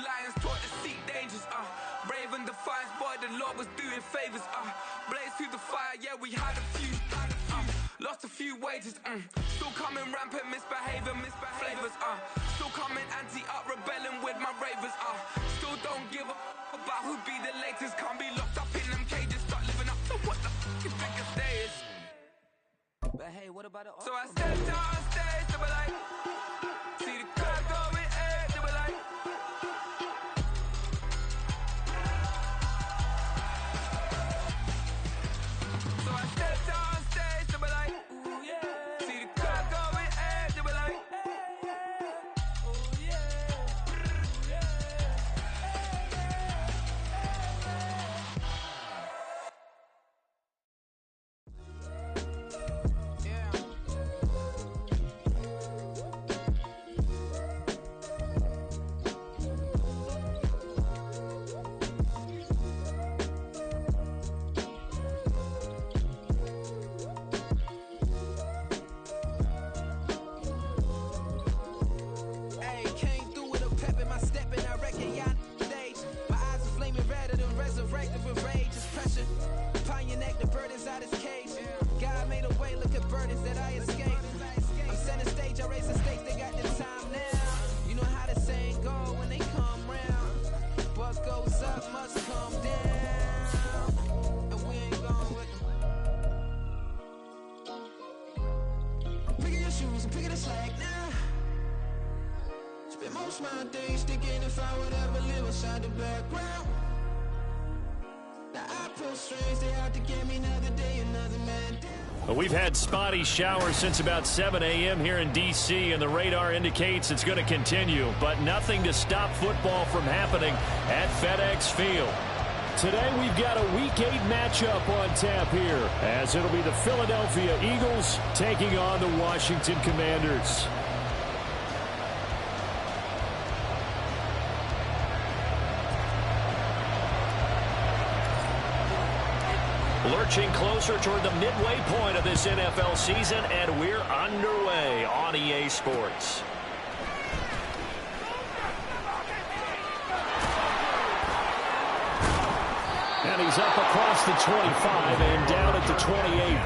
lions taught to seek dangers, brave and defiance, boy, the Lord was doing favors, blaze through the fire, yeah, we had a few, lost a few wages, still coming rampant, misbehavior, flavors, still coming anti-up, rebelling with my ravers, still don't give up about who be the latest, can't be locked up in them cages, start living up to what the f*** you think your day is. But hey, what about it? So I stepped out on stage, they were like, see the crowd going, hey, they were like, so I stepped out on stage, they were like, ooh yeah, see the crowd going, hey, they were like, ooh yeah, ooh yeah, We've had spotty showers since about 7 a.m. here in D.C., and the radar indicates it's going to continue, but nothing to stop football from happening at FedEx Field. Today we've got a Week 8 matchup on tap here, as it'll be the Philadelphia Eagles taking on the Washington Commanders. Lurching closer toward the midway point of this NFL season, and we're underway on EA Sports. And he's up across the 25 and down at the 28.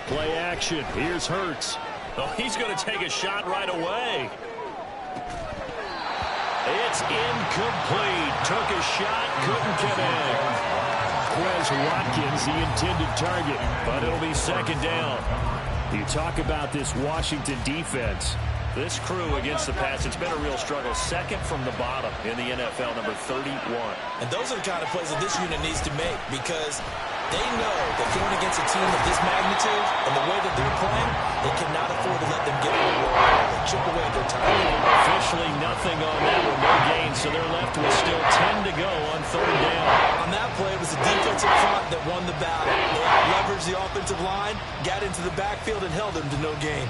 Play action. Here's Hurts. Oh, he's going to take a shot right away. It's incomplete. Took a shot, couldn't connect. Quez Watkins, the intended target, but it'll be second down. You talk about this Washington defense. This crew against the pass, it's been a real struggle. Second from the bottom in the NFL, number 31. And those are the kind of plays that this unit needs to make, because they know that going against a team of this magnitude and the way that they're playing, they cannot afford to let them get on the road and chip away at their time. Officially nothing on that one, no gain, so they're left with still 10 to go on third down. On that play, it was the defensive front that won the battle. They leveraged the offensive line, got into the backfield, and held them to no gain.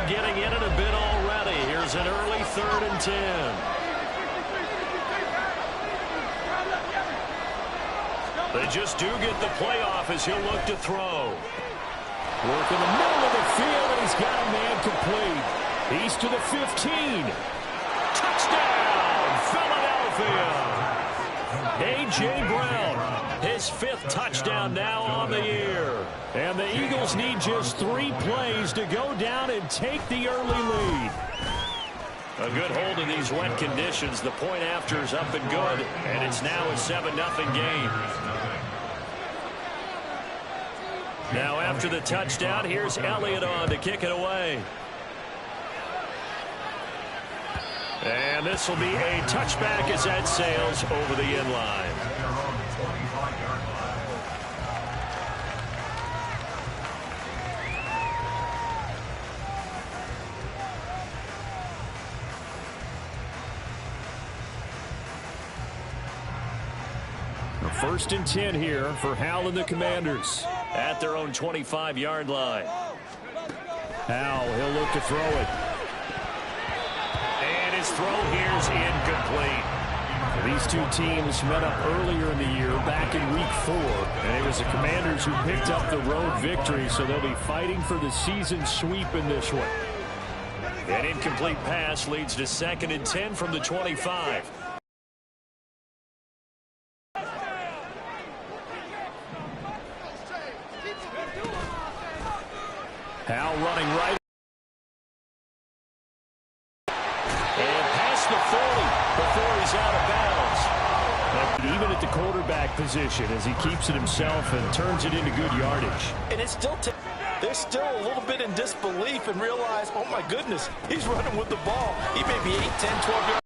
Getting in it a bit already. Here's an early 3rd and 10. They just do get the playoff as he'll look to throw. Work in the middle of the field, and he's got a man complete. He's to the 15. Touchdown, Philadelphia. A.J. Brown, his 5th touchdown now on the year. And the Eagles need just 3 plays to go down and take the early lead. A good hold in these wet conditions. The point after is up and good, and it's now a 7-0 game. Now after the touchdown, here's Elliott on to kick it away. And this will be a touchback as that sails over the end line. First and 10 here for Howell and the Commanders. At their own 25-yard line. Howell, he'll look to throw it. And his throw here is incomplete. These two teams met up earlier in the year, back in Week 4. And it was the Commanders who picked up the road victory, so they'll be fighting for the season sweep in this one. An incomplete pass leads to 2nd and 10 from the 25. Howell running right. And past the 40 before he's out of bounds. Even at the quarterback position as he keeps it himself and turns it into good yardage. And it's still they're still a little bit in disbelief and realize, oh my goodness, he's running with the ball. He may be 8, 10, 12 yards.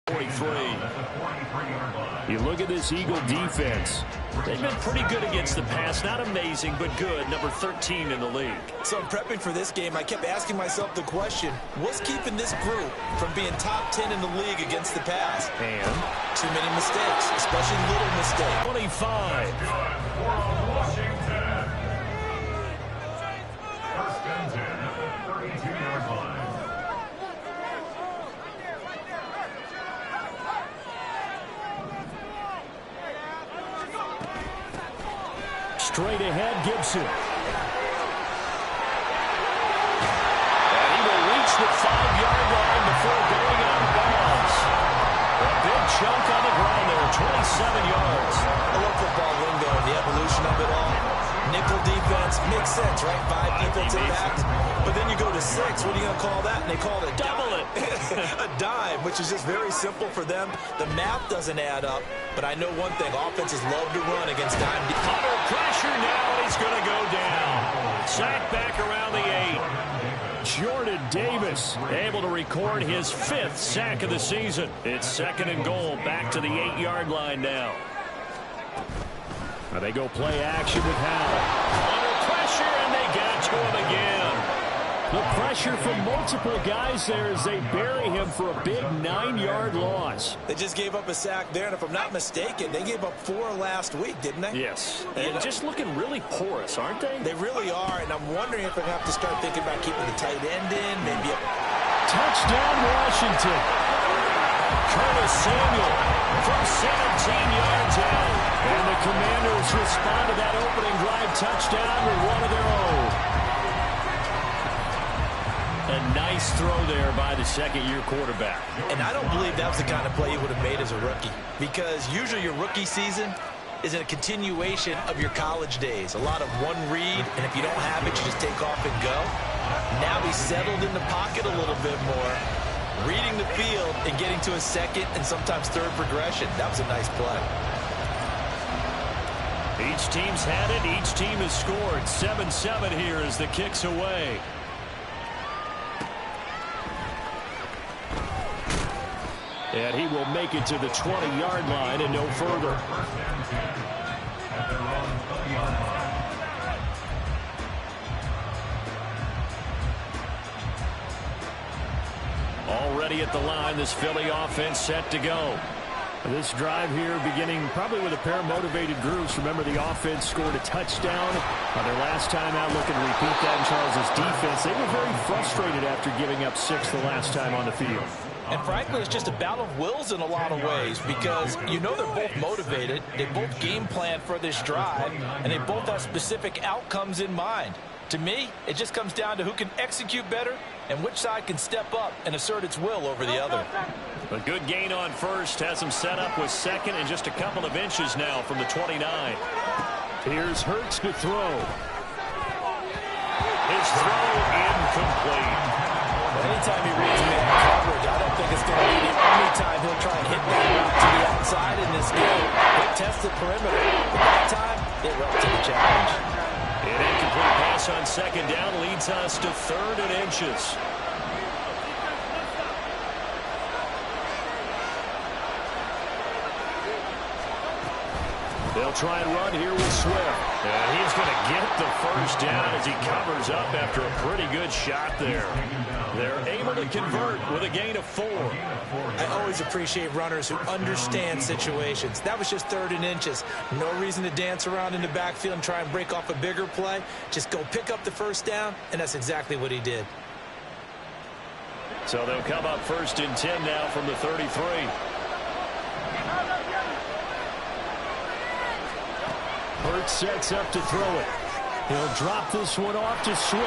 43. You look at this Eagle defense. They've been pretty good against the pass. Not amazing, but good. Number 13 in the league. So in prepping for this game, I kept asking myself the question, what's keeping this group from being top 10 in the league against the pass? And too many mistakes, especially little mistakes. 25. First and 10 at the 32-yard line. Straight ahead, Gibson. And he will reach the 5-yard line before going out of bounds. A big chunk on the ground there, 27 yards. I love football lingo and the evolution of it all. Nickel defense makes sense, right? 5 defensive backs. But then you go to 6. What are you going to call that? And they call it double it. A dime, which is just very simple for them. The math doesn't add up. But I know one thing. Offenses love to run against dime. Under pressure now, and he's going to go down. Sacked back around the 8. Jordan Davis able to record his 5th sack of the season. It's 2nd and goal. Back to the 8-yard line now. They go play action with Howell. Under pressure, and they got to him again. The pressure from multiple guys there as they bury him for a big 9-yard loss. They just gave up a sack there, and if I'm not mistaken, they gave up 4 last week, didn't they? Yes. And just looking really porous, aren't they? They really are, and I'm wondering if they're going to have to start thinking about keeping the tight end in, maybe a touchdown Washington. Curtis Samuel from 17 yards out. And the Commanders respond to that opening drive touchdown with one of their own. A nice throw there by the second-year quarterback. And I don't believe that was the kind of play he would have made as a rookie, because usually your rookie season is a continuation of your college days. A lot of one read, and if you don't have it, you just take off and go. Now he's settled in the pocket a little bit more, reading the field and getting to a second and sometimes third progression. That was a nice play. Each team's had it. Each team has scored. 7-7 here as the kick's away. And he will make it to the 20-yard line and no further. Already at the line, this Philly offense set to go. This drive here beginning probably with a pair of motivated groups. Remember, the offense scored a touchdown on their last time out. Looking to repeat that in Charles' defense. They were very frustrated after giving up 6 the last time on the field. And frankly, it's just a battle of wills in a lot of ways, because you know they're both motivated, they both game plan for this drive, and they both have specific outcomes in mind. To me, it just comes down to who can execute better and which side can step up and assert its will over the other. A good gain on first has him set up with second and just a couple of inches now from the 29. Here's Hurts to throw. His throw incomplete. Anytime he reads man coverage, I don't think it's going to be the only time he'll try and hit that route to the outside in this game. He'll test the perimeter. But that time, they were up to the challenge. An incomplete pass on second down leads us to 3rd and inches. They'll try and run here with Swift. And he's going to get the first down as he covers up after a pretty good shot there. They're able to convert with a gain of 4. I always appreciate runners who understand situations. That was just 3rd and inches. No reason to dance around in the backfield and try and break off a bigger play. Just go pick up the first down, and that's exactly what he did. So they'll come up 1st and 10 now from the 33. Hurts sets up to throw it. He'll drop this one off to Swift.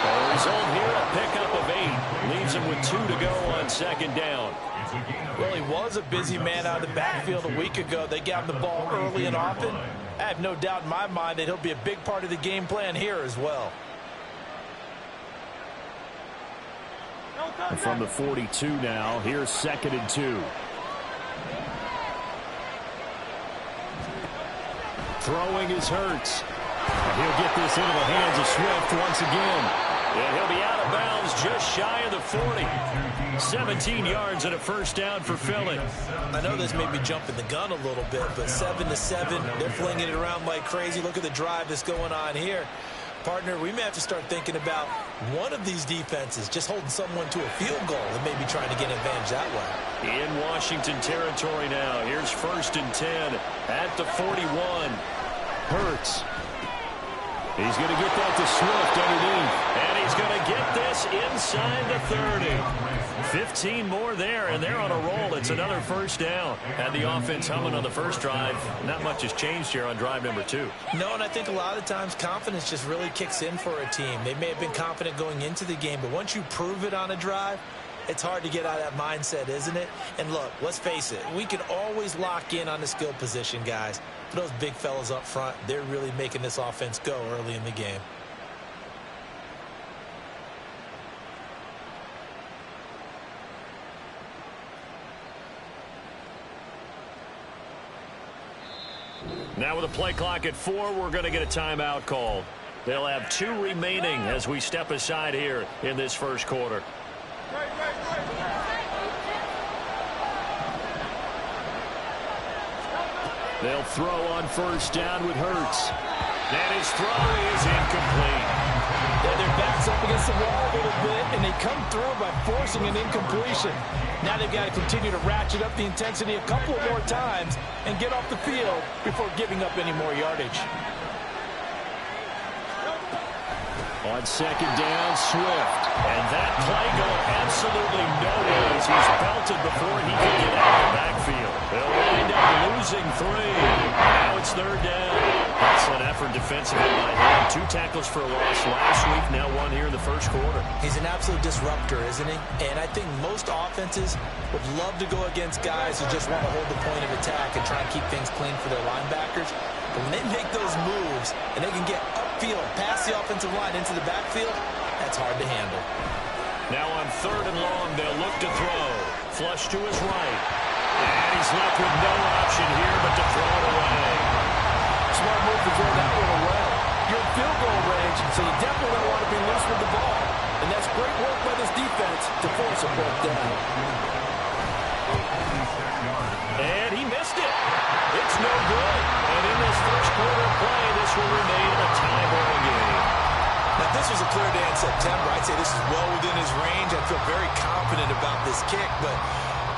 The result here, a pickup of 8. Leaves him with 2 to go on 2nd down. Well, he was a busy man out of the backfield a week ago. They got him the ball early and often. I have no doubt in my mind that he'll be a big part of the game plan here as well. And from the 42 now, here's 2nd and 2. Throwing is Hurts. He'll get this into the hands of Swift once again. And he'll be out of bounds just shy of the 40. 17 yards and a first down for Philly. I know this may be jumping the gun a little bit, but 7-7, they're flinging it around like crazy. Look at the drive that's going on here. Partner, we may have to start thinking about one of these defenses just holding someone to a field goal and maybe trying to get an advantage that way. In Washington territory now. Here's 1st and 10 at the 41. Hurts. He's going to get that to Swift underneath. And he's going to get this inside the 30. 15 more there, and they're on a roll. It's another first down. Had the offense humming on the first drive. Not much has changed here on drive number 2. No, and I think a lot of times confidence just really kicks in for a team. They may have been confident going into the game, but once you prove it on a drive, it's hard to get out of that mindset, isn't it? And look, let's face it, we can always lock in on the skill position, guys. For those big fellas up front, they're really making this offense go early in the game. Now with a play clock at 4, we're going to get a timeout called. They'll have 2 remaining as we step aside here in this first quarter. They'll throw on first down with Hurts. And his throw is incomplete. Yeah, their back's up against the wall a little bit, and they come through by forcing an incompletion. Now they've got to continue to ratchet up the intensity a couple more times and get off the field before giving up any more yardage. On 2nd down, Swift. And that play going absolutely nowhere as he's belted before he can get out of the backfield. They'll wind up losing 3. Now it's 3rd down. Excellent effort defensively by him. 2 tackles for a loss last week, now 1 here in the first quarter. He's an absolute disruptor, isn't he? And I think most offenses would love to go against guys who just want to hold the point of attack and try and keep things clean for their linebackers. But when they make those moves and they can get upfield, past the offensive line into the backfield, that's hard to handle. Now on 3rd and long, they'll look to throw. Flush to his right. And he's left with no option here but to throw it away. Smart move to throw that one away. You're in field goal range, so you definitely don't want to be loose with the ball. And that's great work by this defense to force a fourth down. And he missed it. It's no good. And in this first quarter play, this will remain a tie-ball game. Now, if this was a clear day in September, I'd say this is well within his range. I feel very confident about this kick, but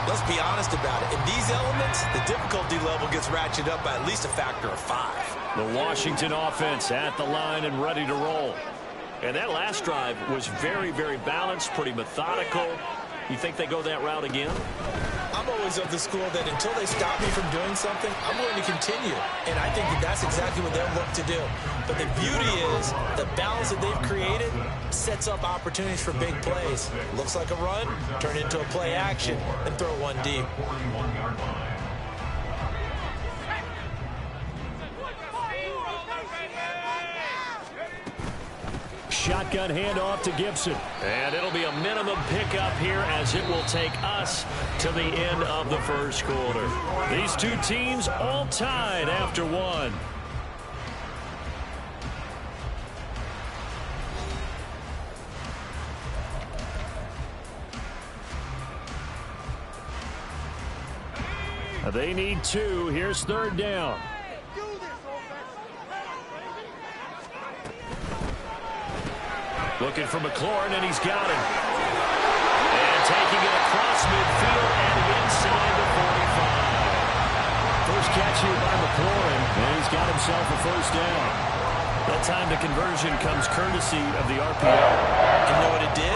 let's be honest about it. In these elements, the difficulty level gets ratcheted up by at least a factor of 5. The Washington offense at the line and ready to roll. And that last drive was very, very balanced, pretty methodical. You think they go that route again? I'm always of the school that until they stop me from doing something, I'm going to continue. And I think that that's exactly what they'll look to do. But the beauty is the balance that they've created sets up opportunities for big plays. Looks like a run, turn into a play action, and throw one deep. Shotgun handoff to Gibson. And it'll be a minimum pickup here as it will take us to the end of the first quarter. These 2 teams all tied after 1. They need 2. Here's 3rd down. Looking for McLaurin, and he's got him. And taking it across midfield and inside the 45. First catch here by McLaurin, and he's got himself a first down. That time the conversion comes courtesy of the RPO. You know what it did?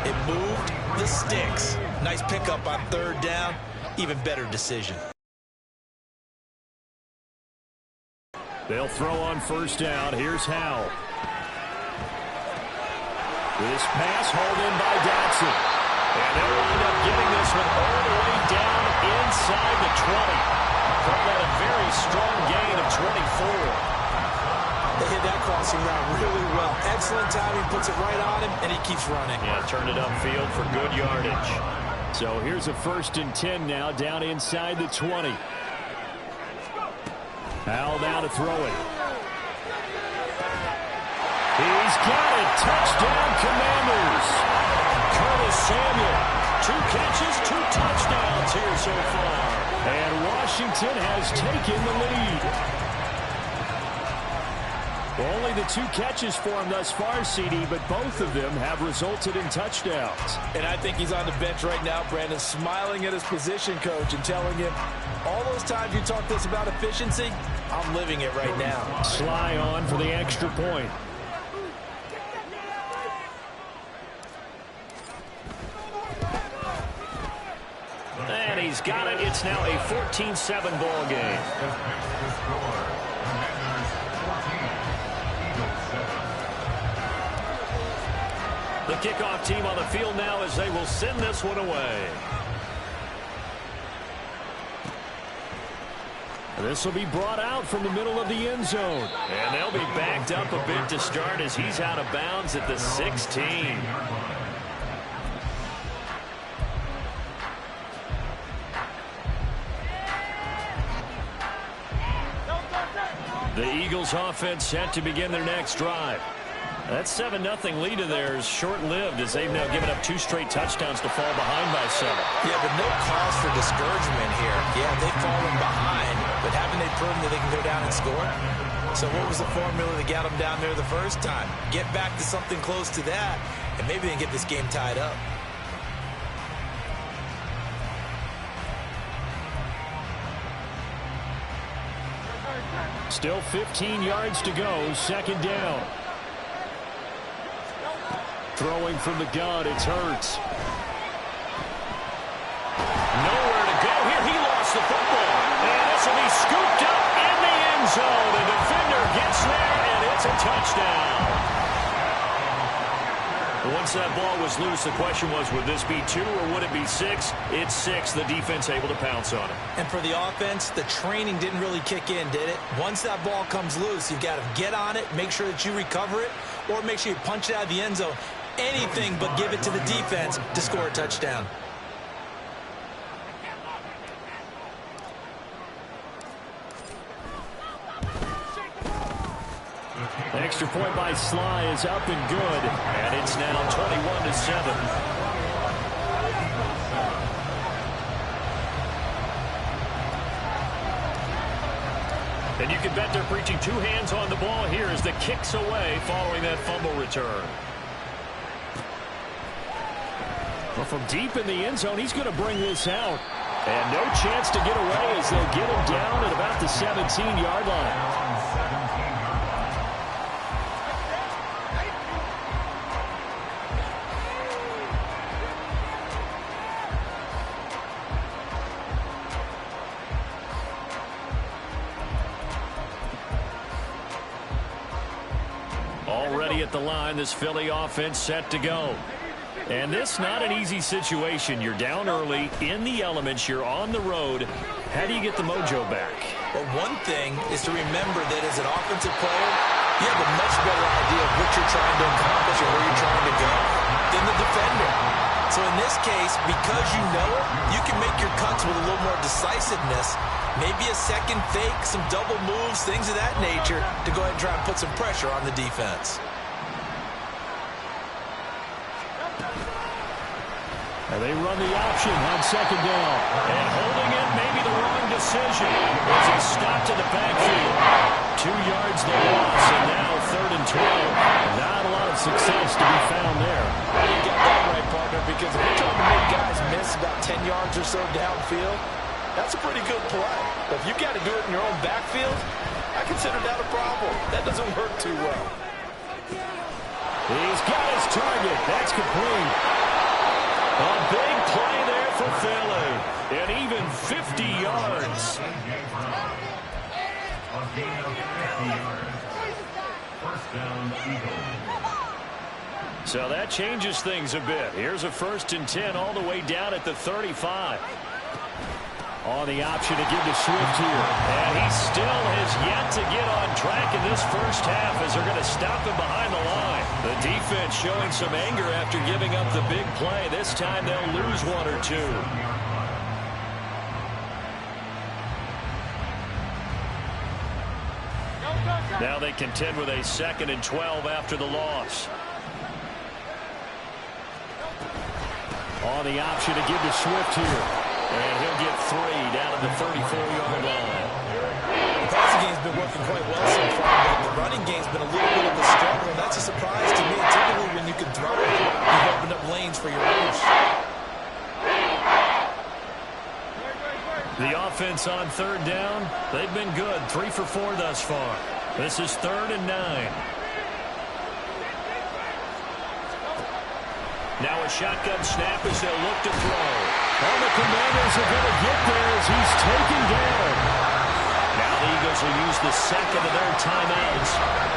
It moved the sticks. Nice pickup on third down. Even better decision. They'll throw on first down. Here's Howell. This pass hauled in by Dotson. And they'll wind up getting this one all the way down inside the 20. Call that a very strong gain of 24. They hit that crossing route really well. Excellent timing, puts it right on him, and he keeps running. Yeah, turned it upfield for good yardage. So here's a 1st and 10 now, down inside the 20. Howell now to throw it. He's got it. Touchdown, Commanders. Curtis Samuel. 2 catches, 2 touchdowns here so far. And Washington has taken the lead. Only the 2 catches for him thus far, CD, but both of them have resulted in touchdowns. And I think he's on the bench right now, Brandon, smiling at his position coach and telling him, all those times you talked to us about efficiency, I'm living it right now. Sly on for the extra point. And he's got it. It's now a 14-7 ball game. The kickoff team on the field now as they will send this one away. This will be brought out from the middle of the end zone. And they'll be backed up a bit to start as he's out of bounds at the 16. The Eagles offense set to begin their next drive. That 7-0 lead of theirs short-lived as they've now given up 2 straight touchdowns to fall behind by 7. Yeah, but no cause for discouragement here. Yeah, they've fallen behind, but haven't they proven that they can go down and score? So what was the formula that got them down there the first time? Get back to something close to that, and maybe they can get this game tied up. Still 15 yards to go, 2nd down. Throwing from the gun, it's Hurts. Nowhere to go here. He lost the football. And this will be scooped up in the end zone. The defender gets there, and it's a touchdown. Once that ball was loose, the question was, would this be 2 or would it be 6? It's 6. The defense able to pounce on it. And for the offense, the training didn't really kick in, did it? Once that ball comes loose, you've got to get on it, make sure that you recover it, or make sure you punch it out of the end zone. Anything but give it to the defense to score a touchdown. The extra point by Sly is up and good, and it's now 21-7. And you can bet they're preaching 2 hands on the ball here as the kick's away following that fumble return. Well, from deep in the end zone, he's going to bring this out. And no chance to get away as they'll get him down at about the 17-yard line. Already at the line, this Philly offense set to go. And this not an easy situation. You're down early, in the elements, you're on the road. How do you get the mojo back? Well, one thing is to remember that as an offensive player, you have a much better idea of what you're trying to accomplish and where you're trying to go than the defender. So in this case, because you know it, you can make your cuts with a little more decisiveness. Maybe a second fake, some double moves, things of that nature to go ahead and try and put some pressure on the defense. And they run the option on 2nd down. And holding it, maybe the wrong decision. As he stopped in the backfield. 2 yards the loss, and now 3rd and 12. Not a lot of success to be found there. You got that right, partner, because if you're trying to make guys miss about 10 yards or so downfield, that's a pretty good play. But if you got to do it in your own backfield, I consider that a problem. That doesn't work too well. He's got his target. That's complete. A big play there for Philly. And even 50 yards. A gain of 50 yards. First down, Eagles. So that changes things a bit. Here's a 1st and 10 all the way down at the 35. On the option to give to Swift here. And he still has yet to get on track in this first half as they're going to stop him behind the line. The defense showing some anger after giving up the big play. This time they'll lose 1 or 2. Now they contend with a 2nd and 12 after the loss. On the option to give to Swift here. And he'll get 3 down at the 34-yard line. The passing game's been working quite well so far, but the running game's been a little bit of a struggle, and that's a surprise to me. Typically, when you can throw it, you've opened up lanes for your runners. The offense on 3rd down, they've been good. 3 for 4 thus far. This is 3rd and 9. Now a shotgun snap as they'll look to throw. And the Commanders are going to get there as he's taken down. Now the Eagles will use the 2nd of their timeouts.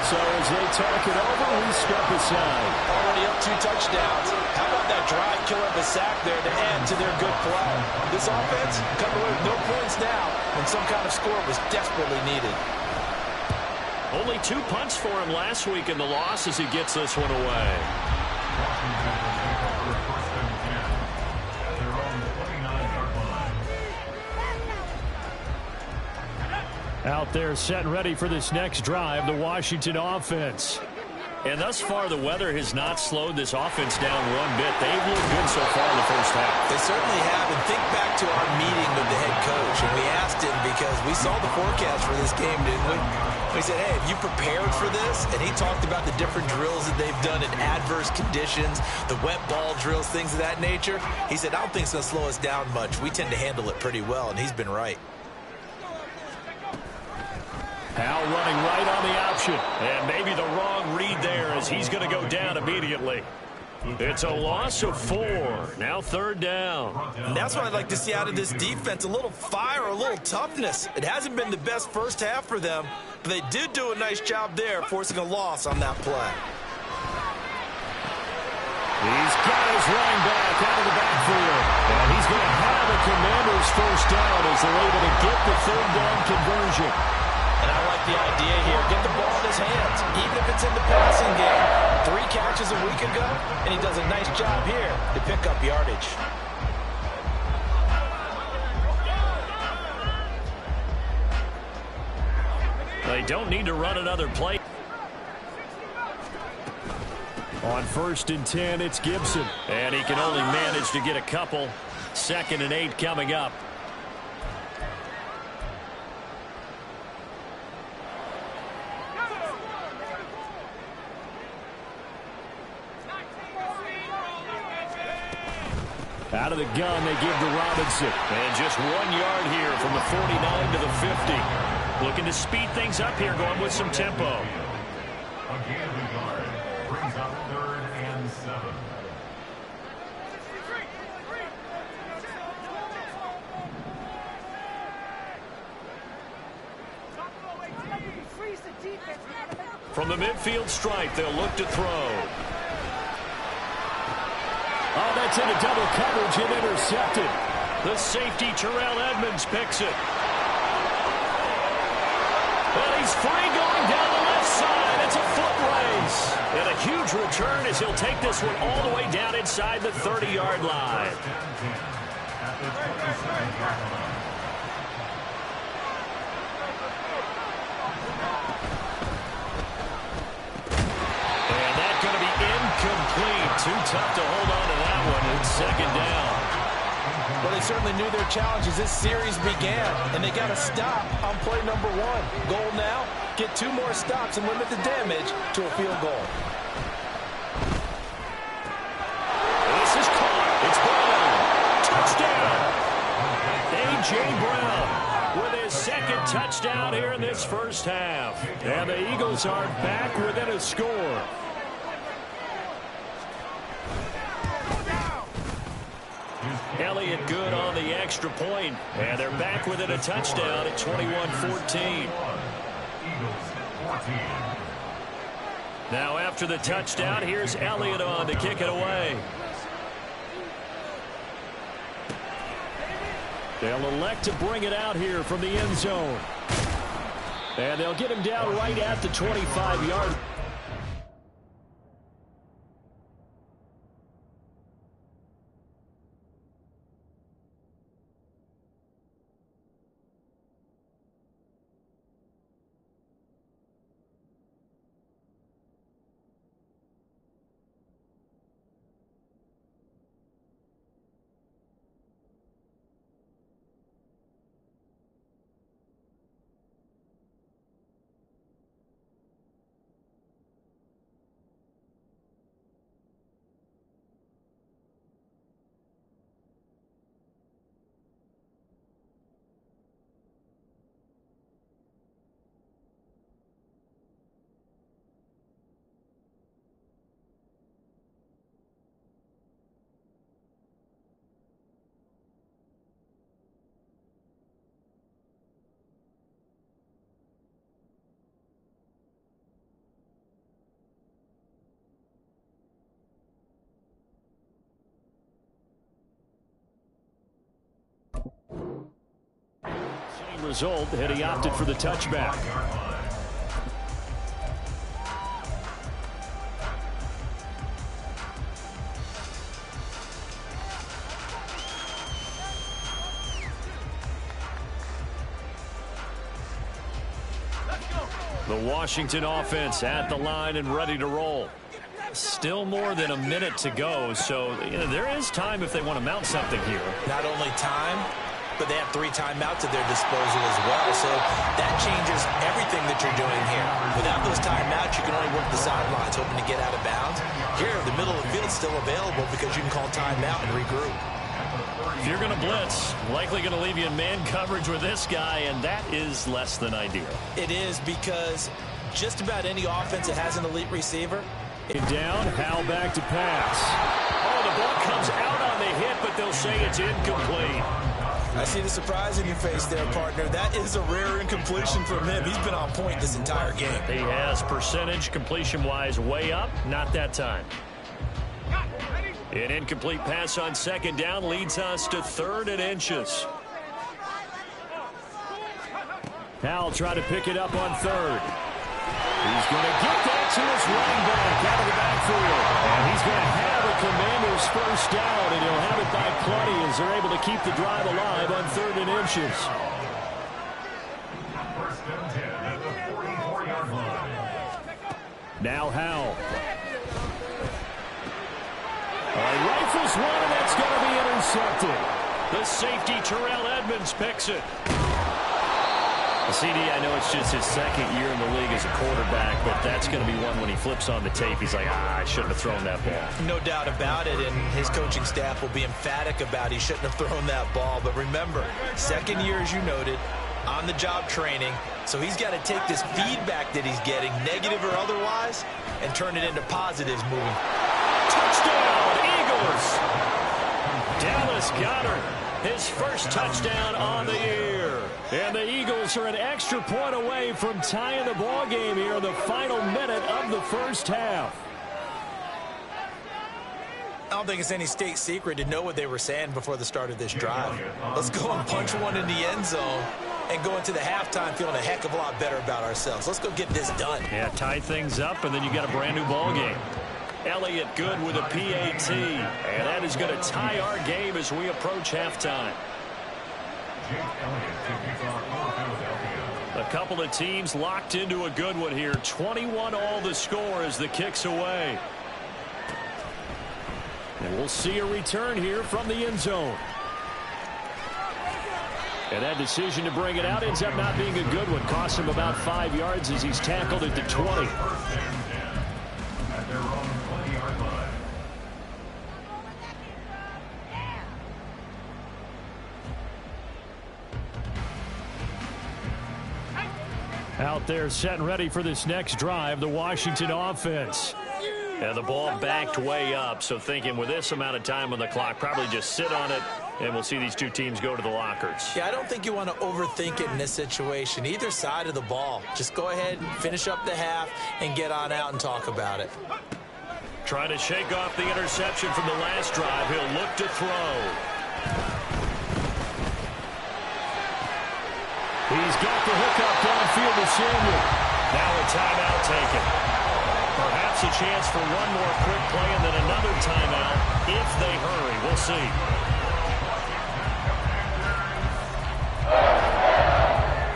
So as they talk it over, we step aside. Already up 2 touchdowns. How about that drive killer of a sack there to add to their good play? This offense coming away with no points now when some kind of score was desperately needed. Only 2 punts for him last week in the loss as he gets this one away. Out there set and ready for this next drive, the Washington offense. And thus far, the weather has not slowed this offense down one bit. They've looked good so far in the first half. They certainly have. And think back to our meeting with the head coach. And we asked him because we saw the forecast for this game, didn't we? We said, hey, have you prepared for this? And he talked about the different drills that they've done in adverse conditions, the wet ball drills, things of that nature. He said, I don't think it's going to slow us down much. We tend to handle it pretty well, and he's been right. Howell running right on the option. And maybe the wrong read there as he's going to go down immediately. It's a loss of 4. Now 3rd down. And that's what I'd like to see out of this defense. A little fire, a little toughness. It hasn't been the best first half for them, but they did do a nice job there forcing a loss on that play. He's got his running back out of the backfield. And he's going to have a Commanders first down as they're able to get the 3rd down conversion. And I like the idea here. Get the ball in his hands, even if it's in the passing game. 3 catches a week ago, and he does a nice job here to pick up yardage. They don't need to run another play. On 1st and 10, it's Gibson. And he can only manage to get a couple. 2nd and 8 coming up. Out of the gun, they give to Robinson. And just 1 yard here from the 49 to the 50. Looking to speed things up here, going with some tempo. A gain of a yard brings up 3rd and 7. From the midfield stripe, they'll look to throw. Oh, that's into double coverage and intercepted. The safety, Terrell Edmonds, picks it. And he's free going down the left side. It's a foot race. And a huge return as he'll take this one all the way down inside the 30-yard line. At the 27-yard line. Incomplete. Too tough to hold on to that one. It's 2nd down. Well, they certainly knew their challenge as this series began, and they got to stop on play number 1. Goal now, get 2 more stops and limit the damage to a field goal. touchdown here in this first half. And the Eagles are back within a score. Elliott good on the extra point, and they're back within a touchdown at 21-14. Now after the touchdown, here's Elliott on to kick it away. They'll elect to bring it out here from the end zone. And they'll get him down right at the 25-yard. Result, and he opted for the touchback. The Washington offense at the line and ready to roll. Still more than a minute to go, so there is time if they want to mount something here. Not only time, but they have 3 timeouts at their disposal as well, so that changes everything that you're doing here. Without those timeouts, you can only work the sidelines, hoping to get out of bounds. Here, the middle of the field is still available because you can call timeout and regroup. If you're going to blitz, likely going to leave you in man coverage with this guy, and that is less than ideal. It is, because just about any offense that has an elite receiver. Down, Howell back to pass. Oh, the ball comes out on the hit, but they'll say it's incomplete. I see the surprise in your face there, partner. That is a rare incompletion from him. He's been on point this entire game. He has percentage completion-wise way up. Not that time. An incomplete pass on second down leads us to 3rd and inches. Howell trying to pick it up on 3rd. He's going to get that to his running back out of the backfield. And he's going to have a Commanders first down, and he'll have it by plenty as they're able to keep the drive alive on 3rd and inches. First and 10 at the 44-yard line. Now Howell. Rifles one, and that's going to be intercepted. The safety, Terrell Edmonds, picks it. CD, I know it's just his 2nd year in the league as a quarterback, but that's going to be one when he flips on the tape. He's like, I shouldn't have thrown that ball. No doubt about it, and his coaching staff will be emphatic about he shouldn't have thrown that ball. But remember, 2nd year, as you noted, on-the-job training, so he's got to take this feedback that he's getting, negative or otherwise, and turn it into positives moving. Touchdown, Eagles! Dallas Goedert, his first touchdown on the year. And the Eagles are an extra point away from tying the ball game here in the final minute of the first half. I don't think it's any state secret to know what they were saying before the start of this drive. Let's go and punch one in the end zone and go into the halftime feeling a heck of a lot better about ourselves. Let's go get this done. Yeah, tie things up, and then you got a brand new ball game. Elliott good with a PAT, and that is going to tie our game as we approach halftime. A couple of teams locked into a good one here. 21 all the score as the kick's away. And we'll see a return here from the end zone. And that decision to bring it out ends up not being a good one. Costs him about 5 yards as he's tackled at the 20. Out there set and ready for this next drive, the Washington offense. And the ball backed way up, so thinking with this amount of time on the clock, probably just sit on it, and we'll see these two teams go to the lockers. Yeah, I don't think you want to overthink it in this situation. Either side of the ball. Just go ahead and finish up the half and get on out and talk about it. Trying to shake off the interception from the last drive. He'll look to throw. He's got the hookup downfield to Samuel. Now a timeout taken. Perhaps a chance for one more quick play and then another timeout if they hurry. We'll see.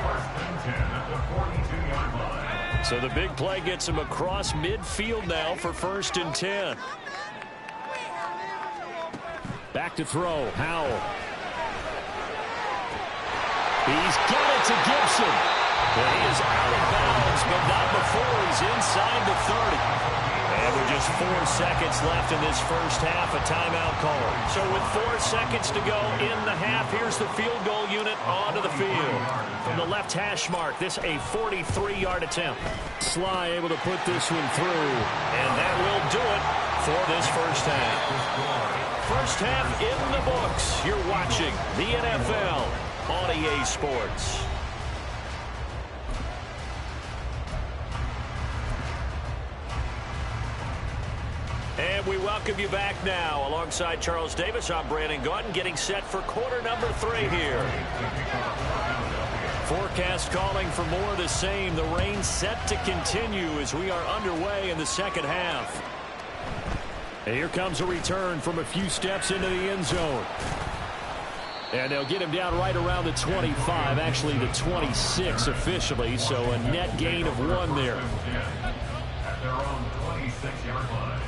First and 10 at the 42-yard line. So the big play gets him across midfield now for 1st and 10. Back to throw. Howell. He's got it to Gibson. And he is out of bounds, but not before he's inside the 30. And with just 4 seconds left in this first half, a timeout call. So with 4 seconds to go in the half, here's the field goal unit onto the field. From the left hash mark, this a 43-yard attempt. Sly able to put this one through, and that will do it for this first half. First half in the books. You're watching the NFL on EA Sports. And we welcome you back now. Alongside Charles Davis, I'm Brandon Gaudin, getting set for quarter number 3 here. Forecast calling for more of the same. The rain set to continue as we are underway in the second half. And here comes a return from a few steps into the end zone. And they'll get him down right around the 25, actually the 26 officially, so a net gain of 1 there. At their own 26-yard line.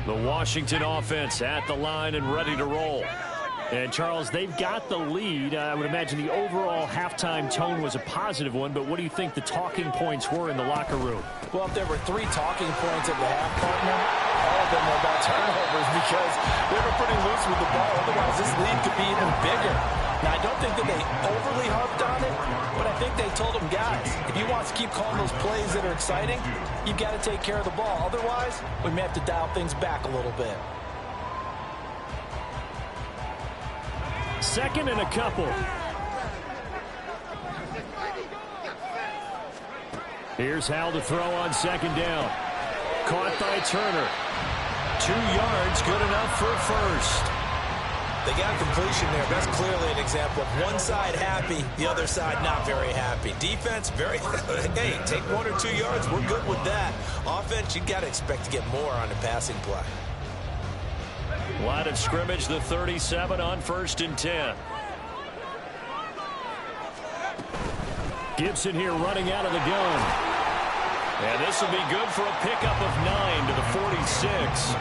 The Washington offense at the line and ready to roll. And, Charles, they've got the lead. I would imagine the overall halftime tone was a positive one, but what do you think the talking points were in the locker room? Well, if there were 3 talking points at the half, partner, all of them were about turnovers because they were pretty loose with the ball. Otherwise, this lead could be even bigger. Now, I don't think that they overly harped on it, but I think they told them, guys, if you want to keep calling those plays that are exciting, you've got to take care of the ball. Otherwise, we may have to dial things back a little bit. Second and a couple. Here's Howell to throw on second down. Caught by Turner. 2 yards, good enough for first. They got a completion there. That's clearly an example of one side happy, the other side not very happy. Defense, very, hey, take 1 or 2 yards. We're good with that. Offense, you got to expect to get more on the passing play. Line of scrimmage, the 37 on 1st and 10. Gibson here running out of the gun. And this will be good for a pickup of 9 to the 46.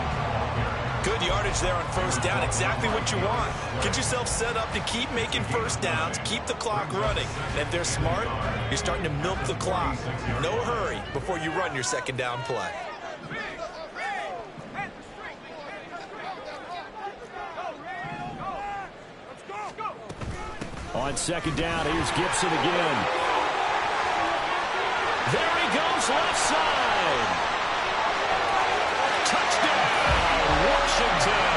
Good yardage there on first down. Exactly what you want. Get yourself set up to keep making first downs, keep the clock running. And if they're smart, you're starting to milk the clock. No hurry before you run your second down play. On second down, here's Gibson again. There he goes, left side. Touchdown, Washington.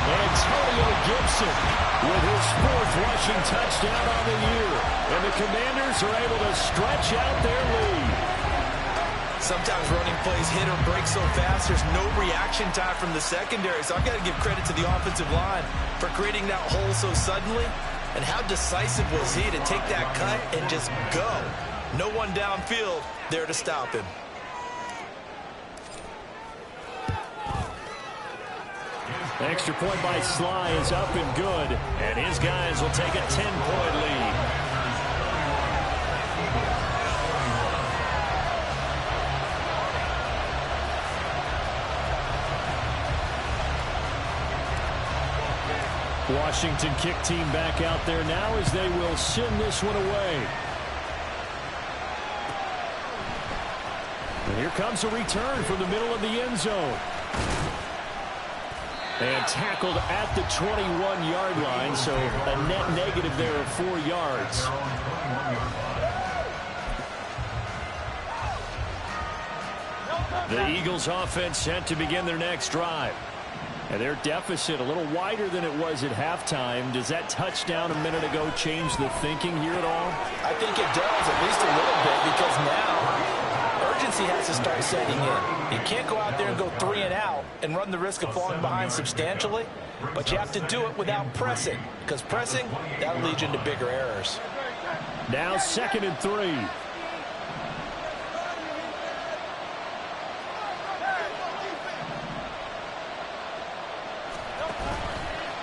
Antonio Gibson with his 4th rushing touchdown on the year. And the Commanders are able to stretch out their lead. Sometimes running plays hit or break so fast, there's no reaction time from the secondary. So I've got to give credit to the offensive line for creating that hole so suddenly. And how decisive was he to take that cut and just go? No one downfield there to stop him. Extra point by Sly is up and good. And his guys will take a 10-point lead. Washington kick team back out there now as they will send this one away. And here comes a return from the middle of the end zone. And tackled at the 21-yard line, so a net negative there of 4 yards. The Eagles offense set to begin their next drive. And their deficit a little wider than it was at halftime. Does that touchdown a minute ago change the thinking here at all? I think it does, at least a little bit, because now urgency has to start setting in. You can't go out there and go 3 and out and run the risk of falling behind substantially, but you have to do it without pressing, because pressing, that'll lead you into bigger errors. Now 2nd and 3.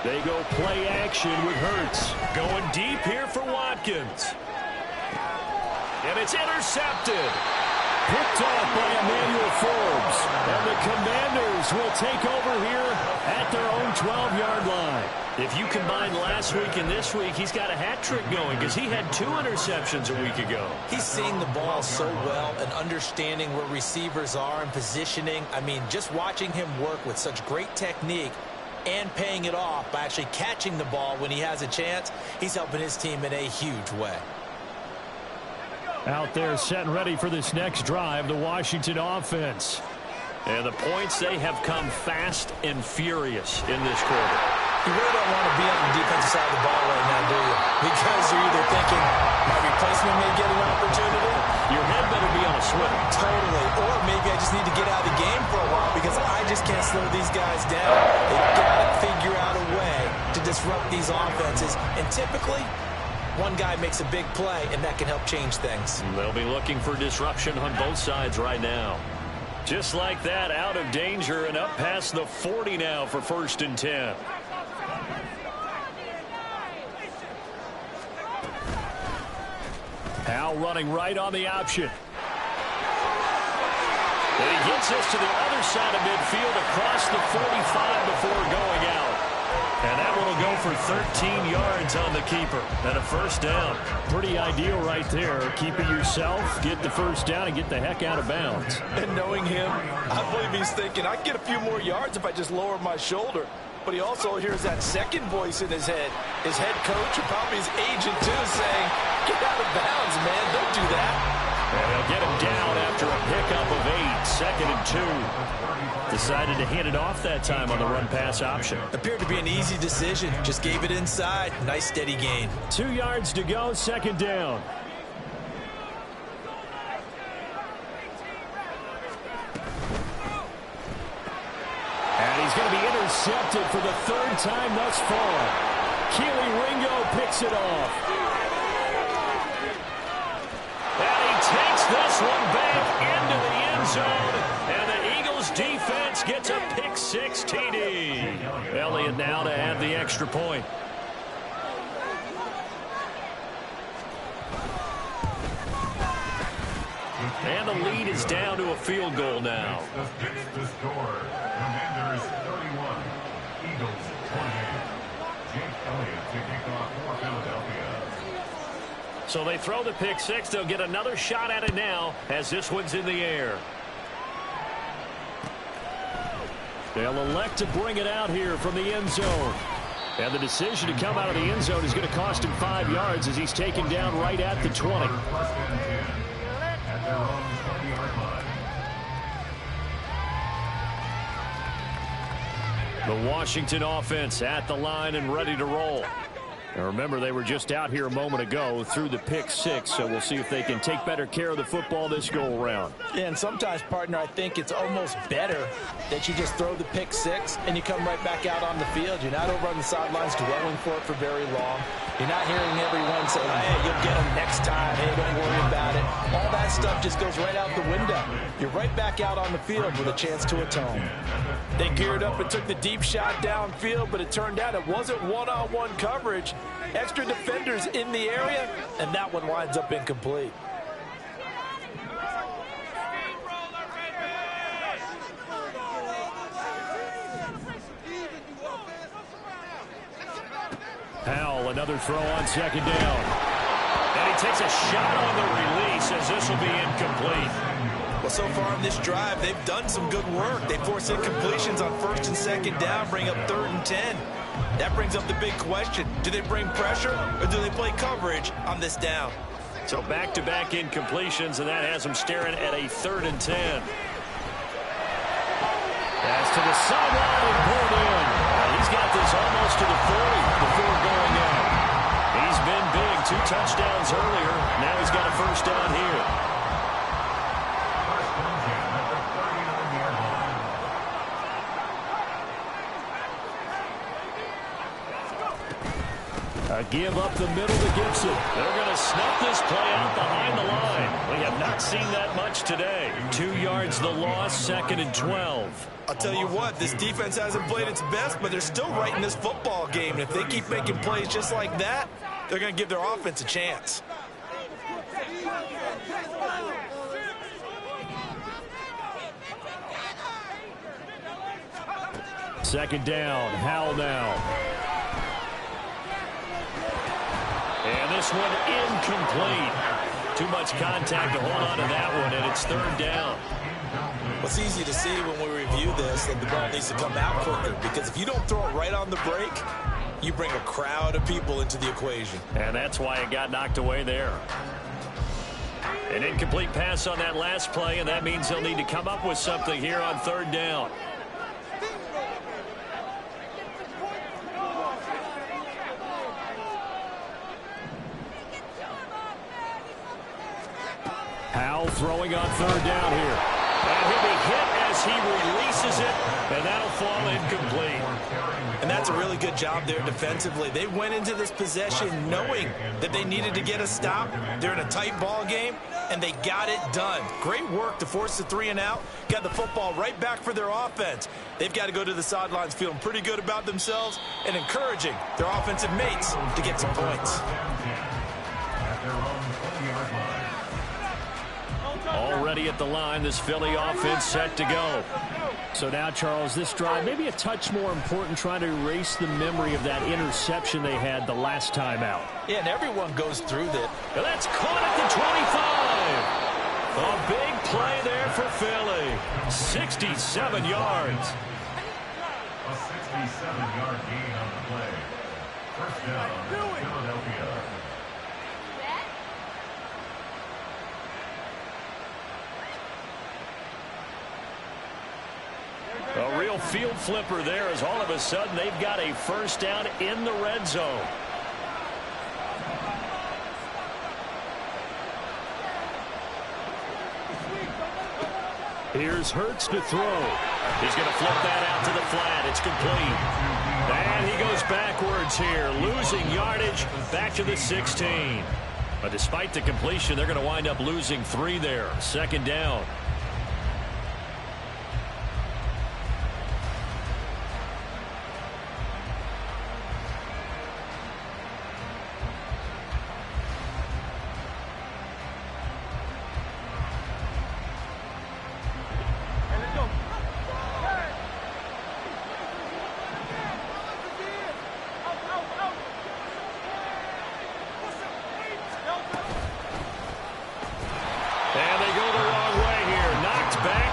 They go play action with Hurts. Going deep here for Watkins. And it's intercepted. Picked off by Emmanuel Forbes. And the Commanders will take over here at their own 12-yard line. If you combine last week and this week, he's got a hat trick going because he had 2 interceptions a week ago. He's seeing the ball so well and understanding where receivers are and positioning. I mean, just watching him work with such great technique and paying it off by actually catching the ball when he has a chance, he's helping his team in a huge way. Out there set and ready for this next drive, the Washington offense. And the points, they have come fast and furious in this quarter. You really don't want to be on the defensive side of the ball right now, do you? Because you're either thinking, my replacement may get an opportunity. Your head better be on a swivel. Totally. Or maybe I just need to get out of the game for a while because I just can't slow these guys down. They've got to figure out a way to disrupt these offenses. And typically, one guy makes a big play, and that can help change things. They'll be looking for disruption on both sides right now. Just like that, out of danger and up past the 40 now for 1st and 10. Al running right on the option. And he gets us to the other side of midfield across the 45 before going out. And that one will go for 13 yards on the keeper. And a 1st down. Pretty ideal right there. Keep it yourself, get the 1st down, and get the heck out of bounds. And knowing him, I believe he's thinking, I can get a few more yards if I just lower my shoulder. But he also hears that second voice in his head. His head coach and probably his agent, too, saying, get out of bounds, man. Don't do that. And they'll get him down after a pickup of 8. 2nd and 2. Decided to hand it off that time on the run-pass option. Appeared to be an easy decision. Just gave it inside. Nice, steady gain. 2 yards to go, 2nd down. And he's going to be intercepted for the 3rd time thus far. Keely Ringo picks it off. And he takes this one back into the end zone. And the Eagles defense gets a pick-6 TD. Elliott now to add the extra point. And the lead is down to a field goal now. The score, Commanders 31, Eagles 28. Jake Elliott to kick off for Philadelphia. So they throw the pick-6. They'll get another shot at it now as this one's in the air. They'll elect to bring it out here from the end zone. And the decision to come out of the end zone is going to cost him 5 yards as he's taken down right at the 20. At their own 20-yard line. The Washington offense at the line and ready to roll. And remember, they were just out here a moment ago through the pick-6, so we'll see if they can take better care of the football this go-around. Yeah, and sometimes, partner, I think it's almost better that you just throw the pick-6 and you come right back out on the field. You're not over on the sidelines dwelling for it for very long. You're not hearing everyone say, hey, you'll get them next time. Hey, don't worry about it. All that stuff just goes right out the window. You're right back out on the field with a chance to atone. They geared up and took the deep shot downfield, but it turned out it wasn't one-on-one coverage. Extra defenders in the area, and that one winds up incomplete. Powell, another throw on 2nd down. And he takes a shot on the release as this will be incomplete. Well, so far in this drive, they've done some good work. They force incompletions on 1st and 2nd down, bring up 3rd and 10. That brings up the big question. Do they bring pressure or do they play coverage on this down? So back-to-back incompletions, and that has them staring at a 3rd and 10. Pass to the sideline and pulled in. He's got this almost to the 40 before going out. He's been big, 2 touchdowns earlier. Now he's got a 1st down here. First and 10 at the 39-yard line. A give up the middle to Gibson. They're going to snuff this play out behind the line. We have not seen that much today. 2 yards the loss, 2nd and 12. I'll tell you what, this defense hasn't played its best, but they're still right in this football game. And if they keep making plays just like that, they're going to give their offense a chance. Second down, Howell now. And this one incomplete. Too much contact to hold on to that one, and it's 3rd down. Well, it's easy to see when we review this that the ball needs to come out quicker, because if you don't throw it right on the break, you bring a crowd of people into the equation. And that's why it got knocked away there. An incomplete pass on that last play, and that means they'll need to come up with something here on 3rd down. Howell throwing on 3rd down here. And he'll be hit as he releases it, and that'll fall incomplete. And that's a really good job there defensively. They went into this possession knowing that they needed to get a stop. They're in a tight ball game, and they got it done. Great work to force the 3 and out. Got the football right back for their offense. They've got to go to the sidelines feeling pretty good about themselves and encouraging their offensive mates to get some points. At their own 20-yard line. Already at the line, this Philly offense set to go. So now, Charles, this drive maybe a touch more important, trying to erase the memory of that interception they had the last time out. Yeah, and everyone goes through that. And that's caught at the 25. A big play there for Philly. 67 yards. A 67-yard gain on the play. First down, Philadelphia. A real field flipper there, as all of a sudden they've got a 1st down in the red zone. Here's Hurts to throw. He's going to flip that out to the flat. It's complete. And he goes backwards here, losing yardage back to the 16. But despite the completion, they're going to wind up losing 3 there. 2nd down.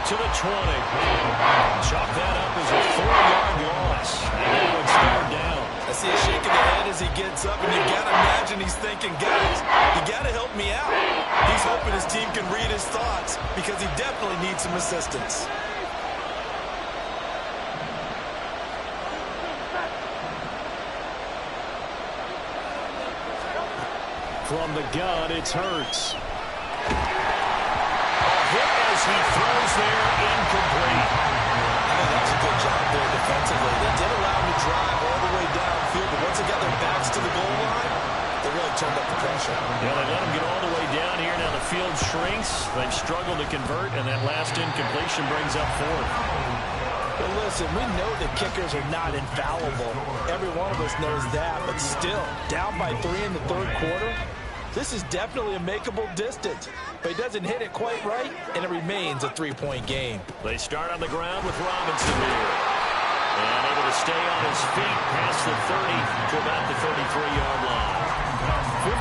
To the 20. Chalk that up as a 4-yard loss. And now it's 3rd down. I see a shake of the head as he gets up, and you got to imagine he's thinking, guys, you got to help me out. He's hoping his team can read his thoughts because he definitely needs some assistance. From the gun, it's Hurts. As he throws there, incomplete. That was a good job there defensively. They did allow him to drive all the way downfield, but once they got their backs to the goal line, they really turned up the pressure. Yeah, they let him get all the way down here. Now the field shrinks. They've struggled to convert, and that last incompletion brings up 4th. But listen, we know that kickers are not infallible. Every one of us knows that, but still, down by 3 in the 3rd quarter, this is definitely a makeable distance, but he doesn't hit it quite right, and it remains a 3-point game. They start on the ground with Robinson here. And able to stay on his feet past the 30 to about the 33-yard line.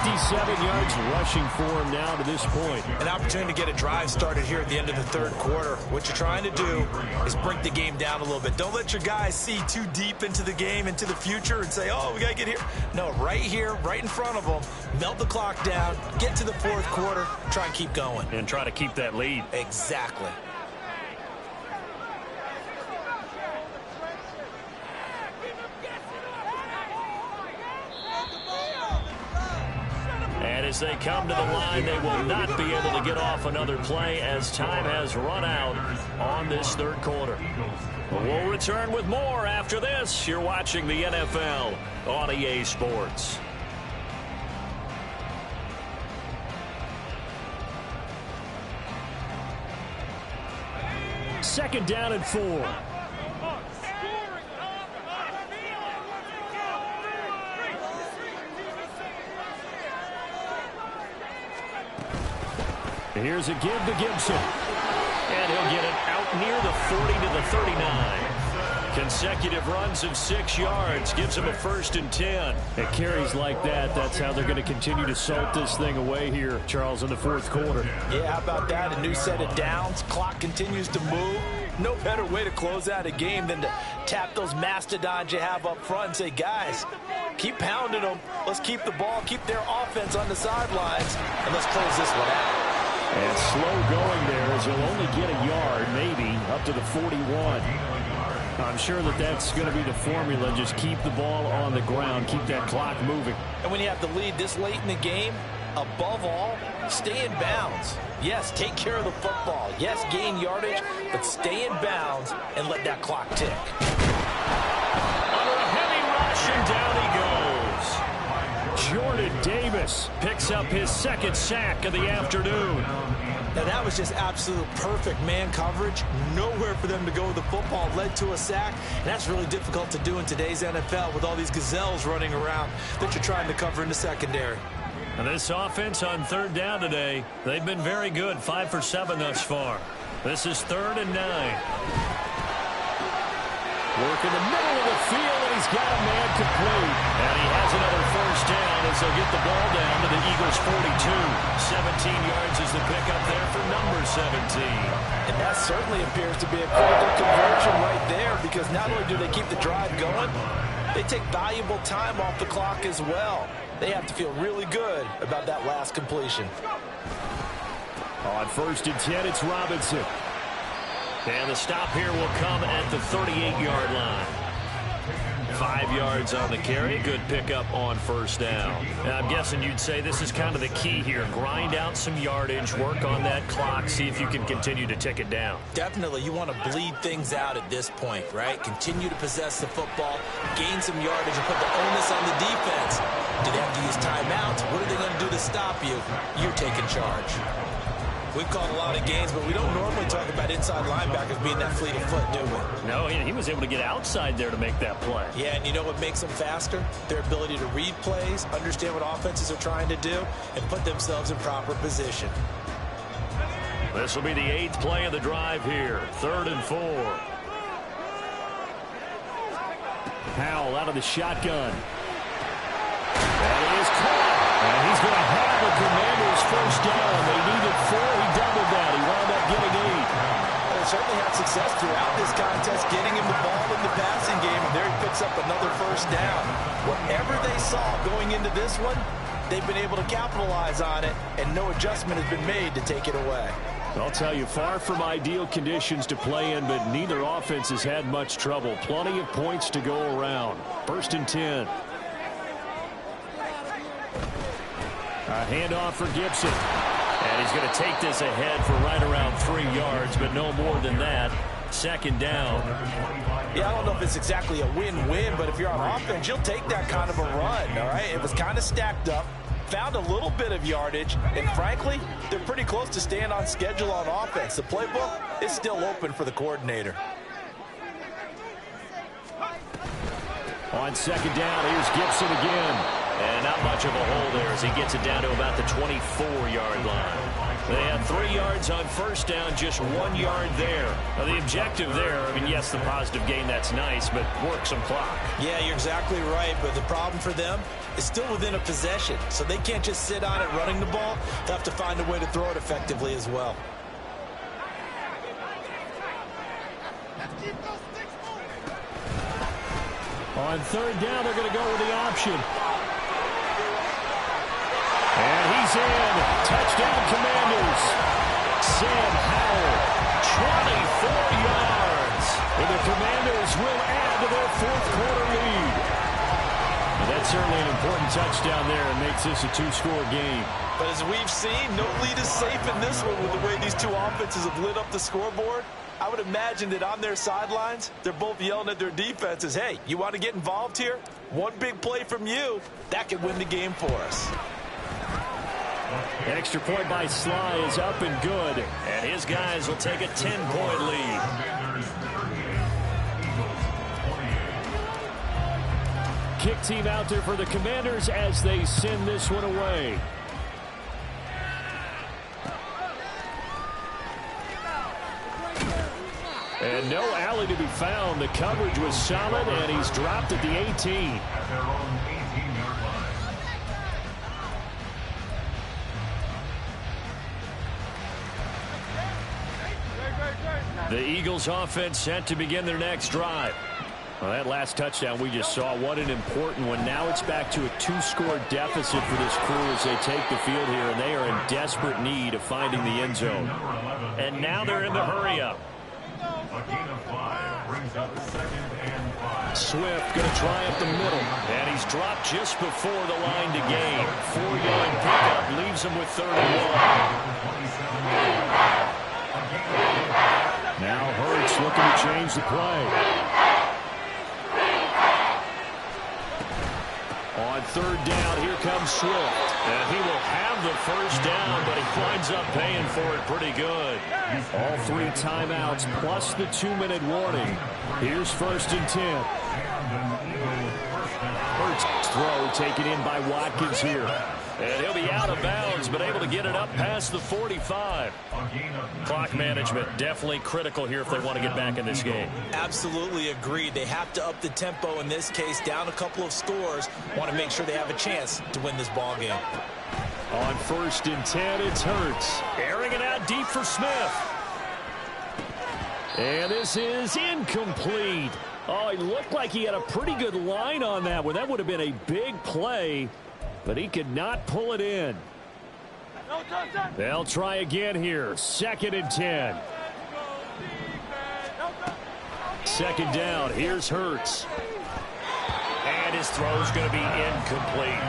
57 yards rushing for him now to this point. An opportunity to get a drive started here at the end of the third quarter. What you're trying to do is break the game down a little bit. Don't let your guys see too deep into the game, into the future, and say, oh, we got to get here. No, right here, right in front of them, melt the clock down, get to the fourth quarter, try and keep going. And try to keep that lead. Exactly. And as they come to the line, they will not be able to get off another play as time has run out on this third quarter. We'll return with more after this. You're watching the NFL on EA Sports. Second down and 4. Here's a give to Gibson. And he'll get it out near the 40 to the 39. Consecutive runs of 6 yards gives him a 1st and 10. At carries like that, that's how they're going to continue to salt this thing away here, Charles, in the fourth quarter. Yeah, how about that? A new set of downs. Clock continues to move. No better way to close out a game than to tap those mastodons you have up front and say, guys, keep pounding them. Let's keep the ball, keep their offense on the sidelines, and let's close this one out. And slow going there as he'll only get a yard, maybe, up to the 41. I'm sure that that's going to be the formula. Just keep the ball on the ground, keep that clock moving. And when you have the lead this late in the game, above all, stay in bounds. Yes, take care of the football. Yes, gain yardage, but stay in bounds and let that clock tick. Under a heavy rush, and down he goes. Jordan Davis picks up his 2nd sack of the afternoon. Now, that was just absolute perfect man coverage. Nowhere for them to go with the football. Led to a sack. And that's really difficult to do in today's NFL with all these gazelles running around that you're trying to cover in the secondary. And this offense on 3rd down today, they've been very good. 5 for 7 thus far. This is 3rd and 9. Work in the middle of the field, and he's got a man complete. And he has another 1st down as they'll get the ball down to the Eagles' 42. 17 yards is the pickup there for number 17. And that certainly appears to be a critical conversion right there, because not only do they keep the drive going, they take valuable time off the clock as well. They have to feel really good about that last completion. On 1st and 10, it's Robinson. And the stop here will come at the 38-yard line. 5 yards on the carry. Good pickup on 1st down. And I'm guessing you'd say this is kind of the key here. Grind out some yardage, work on that clock, see if you can continue to tick it down. Definitely. You want to bleed things out at this point, right? Continue to possess the football, gain some yardage, and put the onus on the defense. Do they have to use timeouts? What are they going to do to stop you? You're taking charge. We've called a lot of games, but we don't normally talk about inside linebackers being that fleet of foot, do we? No, he was able to get outside there to make that play. Yeah, and you know what makes them faster? Their ability to read plays, understand what offenses are trying to do, and put themselves in proper position. This will be the 8th play of the drive here. 3rd and 4. Howell out of the shotgun. That is caught. And he's going to have the Commanders' 1st down. They needed 4. He doubled that. He wound up getting 8. Well, they certainly had success throughout this contest, getting him the ball in the passing game, and there he picks up another 1st down. Whatever they saw going into this one, they've been able to capitalize on it, and no adjustment has been made to take it away. I'll tell you, far from ideal conditions to play in, but neither offense has had much trouble. Plenty of points to go around. 1st and 10. A handoff for Gibson. And he's going to take this ahead for right around 3 yards, but no more than that. 2nd down. Yeah, I don't know if it's exactly a win-win, but if you're on offense, you'll take that kind of a run, all right? It was kind of stacked up, found a little bit of yardage, and frankly, they're pretty close to staying on schedule on offense. The playbook is still open for the coordinator. On 2nd down, here's Gibson again. And not much of a hole there as he gets it down to about the 24-yard line. They had 3 yards on first down, just 1 yard there. Now, the objective there, I mean, yes, the positive gain, that's nice, but work some clock. Yeah, you're exactly right, but the problem for them is still within a possession, so they can't just sit on it running the ball. They have to find a way to throw it effectively as well. On third down, they're going to go with the option. And he's in. Touchdown, Commanders. Sam Howell, 24 yards. And the Commanders will add to their fourth-quarter lead. And that's certainly an important touchdown there and makes this a 2-score game. But as we've seen, no lead is safe in this one with the way these two offenses have lit up the scoreboard. I would imagine that on their sidelines, they're both yelling at their defenses, hey, you want to get involved here? One big play from you, that could win the game for us. Extra point by Sly is up and good. And his guys will take a 10-point lead. Kick team out there for the Commanders as they send this one away. And no alley to be found. The coverage was solid, and he's dropped at the 18. At their own 18-yard line. The Eagles offense set to begin their next drive. Well, that last touchdown we just saw, what an important one. Now it's back to a 2-score deficit for this crew as they take the field here, and they are in desperate need of finding the end zone. And now they're in the hurry-up. A gain of 5 brings up 2nd and 5. Swift going to try up the middle. And he's dropped just before the line to gain. 4-yard pickup leaves him with 3rd and 1. Now Hurts looking to change the play. On 3rd down, here comes Swift. And he will have the 1st down, but he winds up paying for it pretty good. All 3 timeouts plus the 2-minute warning. Here's 1st and 10. Hurts throw taken in by Watkins here. And he'll be out of bounds, but able to get it up past the 45. Clock management definitely critical here if they want to get back in this game. Absolutely agreed. They have to up the tempo in this case, down a couple of scores. Want to make sure they have a chance to win this ball game. On 1st and 10, it's Hurts. Airing it out deep for Smith. And this is incomplete. Oh, he looked like he had a pretty good line on that one. That would have been a big play, but he could not pull it in. They'll try again here. 2nd and 10. 2nd down. Here's Hurts. And his throw's going to be incomplete.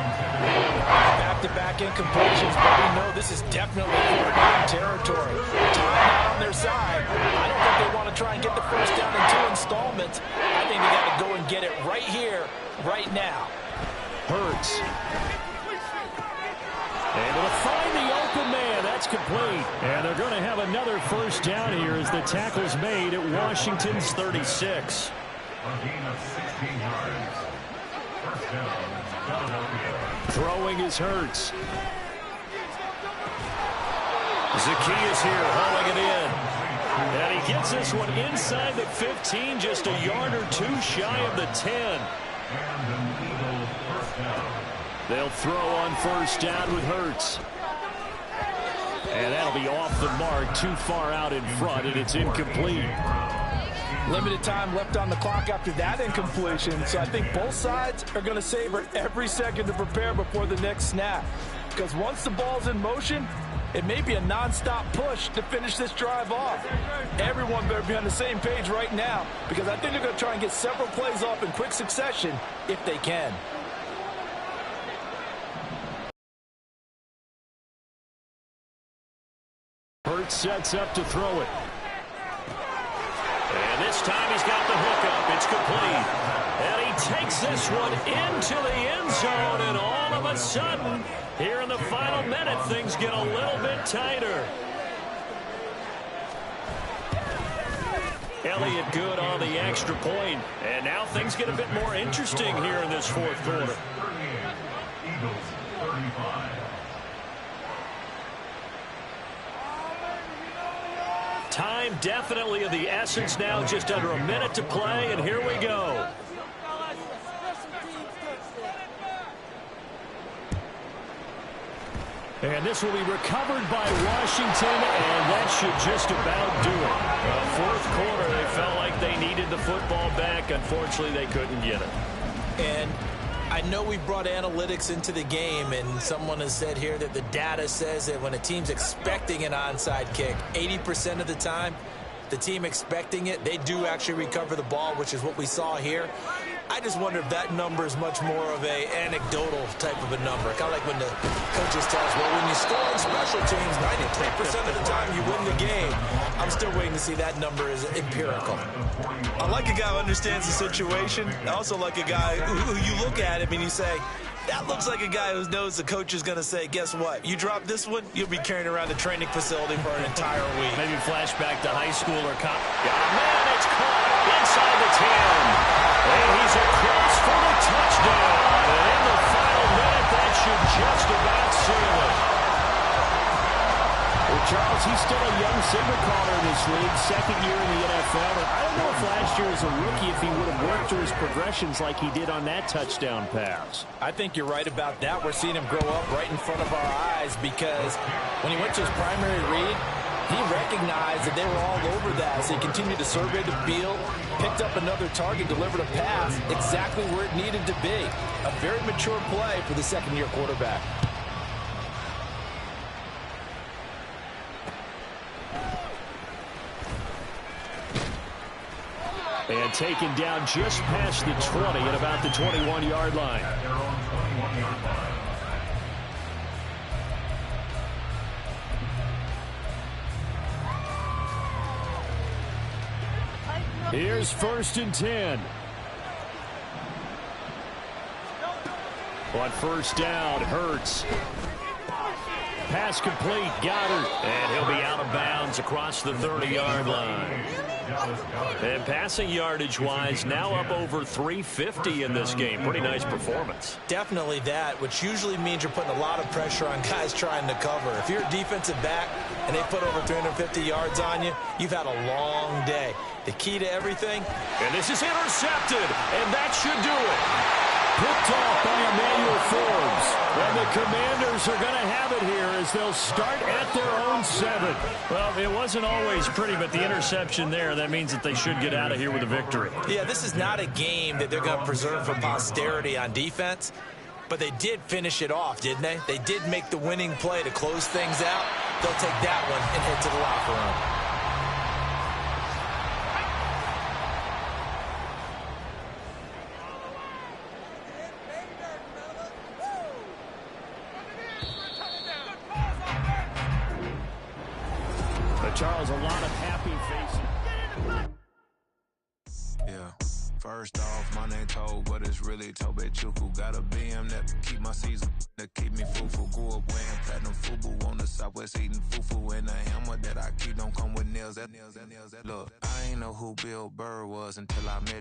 Back-to-back incompletions, but we know this is definitely four-down territory. Time on their side. I don't think they want to try and get the 1st down in 2 installments. I think they got to go and get it right here, right now. Hurts. Able to find the open man. That's complete. And they're going to have another 1st down here as the tackle's made at Washington's 36. A gain of 16 yards. 1st down, Philadelphia. Throwing is Hurts. Zacchaeus here hauling it in. And he gets this one inside the 15, just a yard or 2 shy of the 10. And an Eagle 1st down. They'll throw on 1st down with Hurts. And that'll be off the mark, too far out in front, and it's incomplete. Limited time left on the clock after that incompletion, so I think both sides are going to savor every second to prepare before the next snap. Because once the ball's in motion, it may be a non-stop push to finish this drive off. Everyone better be on the same page right now, because I think they're going to try and get several plays off in quick succession if they can. Hurts sets up to throw it. And this time he's got the hookup. It's complete. And he takes this one into the end zone. And all of a sudden, here in the final minute, things get a little bit tighter. Elliott good on the extra point. And now things get a bit more interesting here in this 4th quarter. 38, Eagles 35. time definitely of the essence now. Just under a minute to play, and here we go. And this will be recovered by Washington, and that should just about do it. Fourth quarter, they felt like they needed the football back. Unfortunately, they couldn't get it. And I know we brought analytics into the game, and someone has said here that the data says that when a team's expecting an onside kick, 80% of the time, the team expecting it, they do actually recover the ball, which is what we saw here. I just wonder if that number is much more of a anecdotal type of a number. Kind of like when the coaches tell us, well, when you score on special teams, 93% of the time you win the game. I'm still waiting to see that number is empirical. I like a guy who understands the situation. I also like a guy who you look at him and you say, that looks like a guy who knows the coach is going to say, guess what? You drop this one, you'll be carrying around the training facility for an entire week. Maybe flashback to high school or college. Man, it's caught inside the 10. And he's across for the touchdown. And in the final minute, that should just about seal it. Well, Charles, he's still a young signal caller in this league, second year in the NFL. And I don't know if last year as a rookie, if he would have worked through his progressions like he did on that touchdown pass. I think you're right about that. We're seeing him grow up right in front of our eyes because when he went to his primary read, he recognized that they were all over that. So he continued to survey the field, picked up another target, delivered a pass exactly where it needed to be. A very mature play for the second-year quarterback. And taken down just past the 20 at about the 21-yard line. Their own 21-yard line. Here's 1st and 10. On first down, Hurts. Pass complete, Goddard. And he'll be out of bounds across the 30-yard line. And passing yardage-wise, now up over 350 in this game. Pretty nice performance. Definitely that, which usually means you're putting a lot of pressure on guys trying to cover. If you're a defensive back and they put over 350 yards on you, you've had a long day. The key to everything. And this is intercepted, and that should do it. Picked off by Emmanuel Forbes. And the Commanders are going to have it here as they'll start at their own 7. Well, it wasn't always pretty, but the interception there, that means that they should get out of here with a victory. Yeah, this is not a game that they're going to preserve for posterity on defense, but they did finish it off, didn't they? They did make the winning play to close things out. They'll take that one and head to the locker room. Charles, a lot of happy faces. Yeah. First off, my name Toad, but it's really Tobe Chuku. Got a BM that keep my season, that keep me fufu. Grew up wearing platinum fubu on the southwest eating fufu. And the hammer that I keep don't come with nails. Look, I ain't know who Bill Burr was until I met